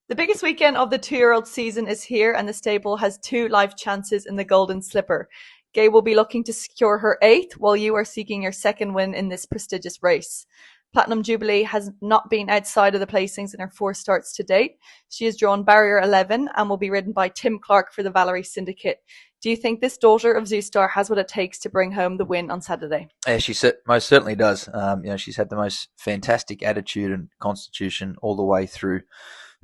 The biggest weekend of the 2-year-old season is here, and the stable has two life chances in the Golden Slipper. Gai will be looking to secure her eighth, while you are seeking your second win in this prestigious race. Platinum Jubilee has not been outside of the placings in her 4 starts to date. She has drawn barrier 11 and will be ridden by Tim Clark for the Valerie Syndicate. Do you think this daughter of Zoustar has what it takes to bring home the win on Saturday? Yeah, she most certainly does. She's had the most fantastic attitude and constitution all the way through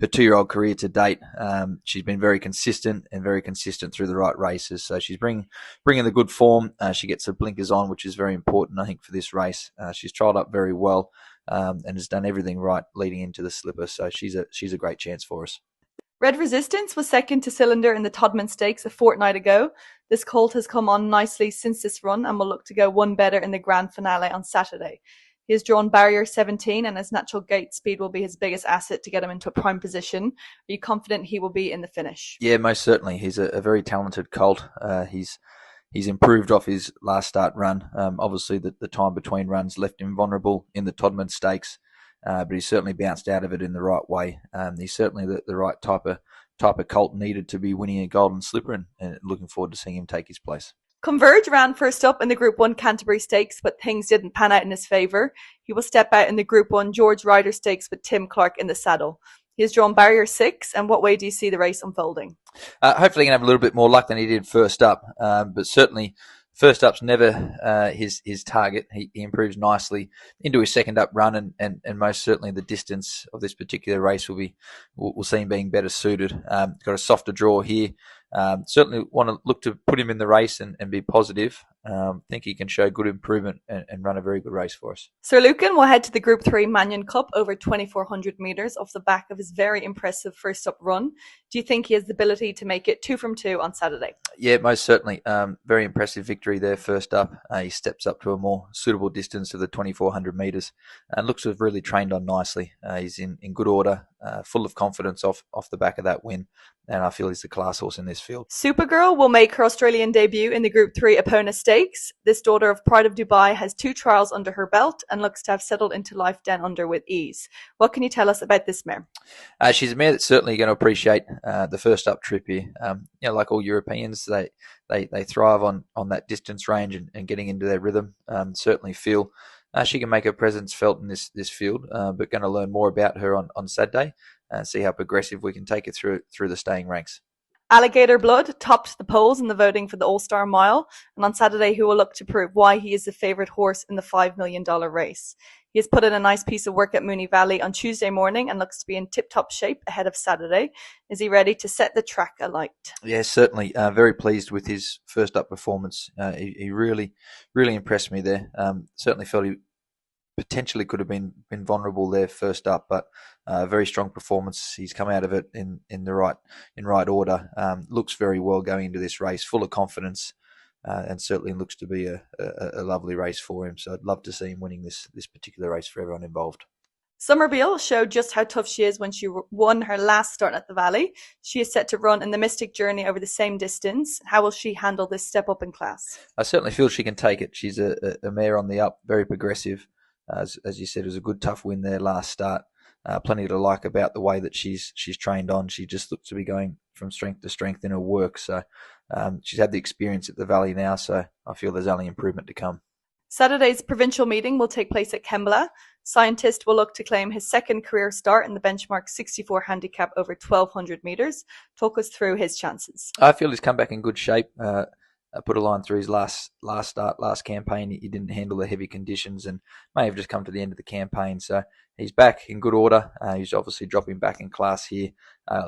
her 2-year-old career to date. She's been very consistent through the right races. So she's bringing the good form. She gets her blinkers on, which is very important, I think, for this race. She's trialled up very well and has done everything right leading into the slipper. So she's a great chance for us. Red Resistance was second to Cylinder in the Todman Stakes a fortnight ago. This colt has come on nicely since this run and will look to go one better in the grand finale on Saturday. He has drawn barrier 17 and his natural gate speed will be his biggest asset to get him into a prime position. Are you confident he will be in the finish? Yeah, most certainly. He's a very talented colt. He's improved off his last start run. Obviously, the time between runs left him vulnerable in the Todman Stakes. But he's certainly bounced out of it in the right way. He's certainly the right type of colt needed to be winning a Golden Slipper, and looking forward to seeing him take his place. Converge ran first up in the Group 1 Canterbury Stakes, but things didn't pan out in his favour. He will step out in the Group 1 George Ryder Stakes with Tim Clark in the saddle. He has drawn barrier 6, and what way do you see the race unfolding? Hopefully he can have a little bit more luck than he did first up, but certainly first up's never his target. He improves nicely into his second up run, and most certainly the distance of this particular race we'll see him being better suited. Got a softer draw here. Certainly want to look to put him in the race and be positive. Think he can show good improvement and run a very good race for us. Sir Lucan will head to the Group 3 Mannion Cup over 2,400 metres off the back of his very impressive first up run. Do you think he has the ability to make it 2 from 2 on Saturday? Yeah, most certainly. Very impressive victory there first up. He steps up to a more suitable distance of the 2,400 metres and looks to have really trained on nicely. He's in good order, full of confidence off the back of that win, and I feel he's the class horse in this field. Supergirl will make her Australian debut in the Group 3 Epona Stakes. This daughter of Pride of Dubai has 2 trials under her belt and looks to have settled into life down under with ease. What can you tell us about this mare? She's a mare that's certainly going to appreciate the first up trip here. Like all Europeans, they thrive on that distance range and getting into their rhythm. Certainly feel she can make her presence felt in this field, but going to learn more about her on Saturday and see how progressive we can take it through the staying ranks. Alligator Blood topped the polls in the voting for the All-Star Mile, and on Saturday he will look to prove why he is the favourite horse in the $5 million race. He has put in a nice piece of work at Moonee Valley on Tuesday morning and looks to be in tip-top shape ahead of Saturday. Is he ready to set the track alight? Yeah, certainly. Very pleased with his first up performance. He really impressed me there. Certainly felt he potentially could have been vulnerable there first up, but very strong performance. He's come out of it in right order. Looks very well going into this race, full of confidence, and certainly looks to be a lovely race for him. So I'd love to see him winning this particular race for everyone involved. Summerbeal showed just how tough she is when she won her last start at the Valley. She is set to run in the Mystic Journey over the same distance. How will she handle this step up in class? I certainly feel she can take it. She's a mare on the up, very progressive. As you said, it was a good tough win there last start. Plenty to like about the way that she's trained on. She just looks to be going from strength to strength in her work. So she's had the experience at the Valley now, so I feel there's only improvement to come. Saturday's provincial meeting will take place at Kembla. Scientist will look to claim his second career start in the benchmark 64 handicap over 1,200 metres. Talk us through his chances. I feel he's come back in good shape. I put a line through his last campaign. He didn't handle the heavy conditions and may have just come to the end of the campaign. So he's back in good order. He's obviously dropping back in class here.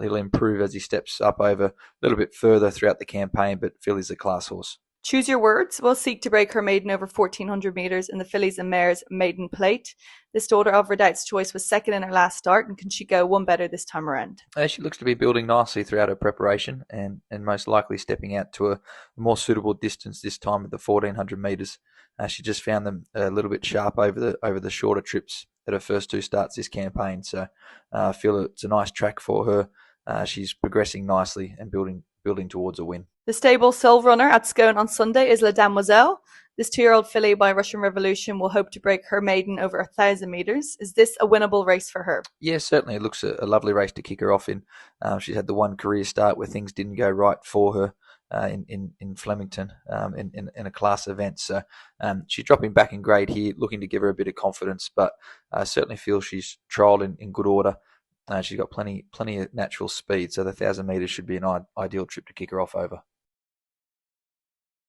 He'll improve as he steps up over a little bit further throughout the campaign, but Phil is a class horse. Choose Your Words will seek to break her maiden over 1,400 metres in the Fillies and Mares Maiden Plate. This daughter of Redoubt's Choice was second in her last start, and can she go one better this time around? She looks to be building nicely throughout her preparation and most likely stepping out to a more suitable distance this time at the 1,400 metres. She just found them a little bit sharp over the shorter trips at her first 2 starts this campaign. So I feel it's a nice track for her. She's progressing nicely and building towards a win. The stable sole runner at Scone on Sunday is La Demoiselle. This 2-year-old filly by Russian Revolution will hope to break her maiden over 1,000 meters. Is this a winnable race for her? Yeah, certainly. It looks a lovely race to kick her off in. She's had the one career start where things didn't go right for her in Flemington in a class event. So she's dropping back in grade here, looking to give her a bit of confidence, but I certainly feel she's trialled in good order. She's got plenty of natural speed, so the 1,000 meters should be an ideal trip to kick her off over.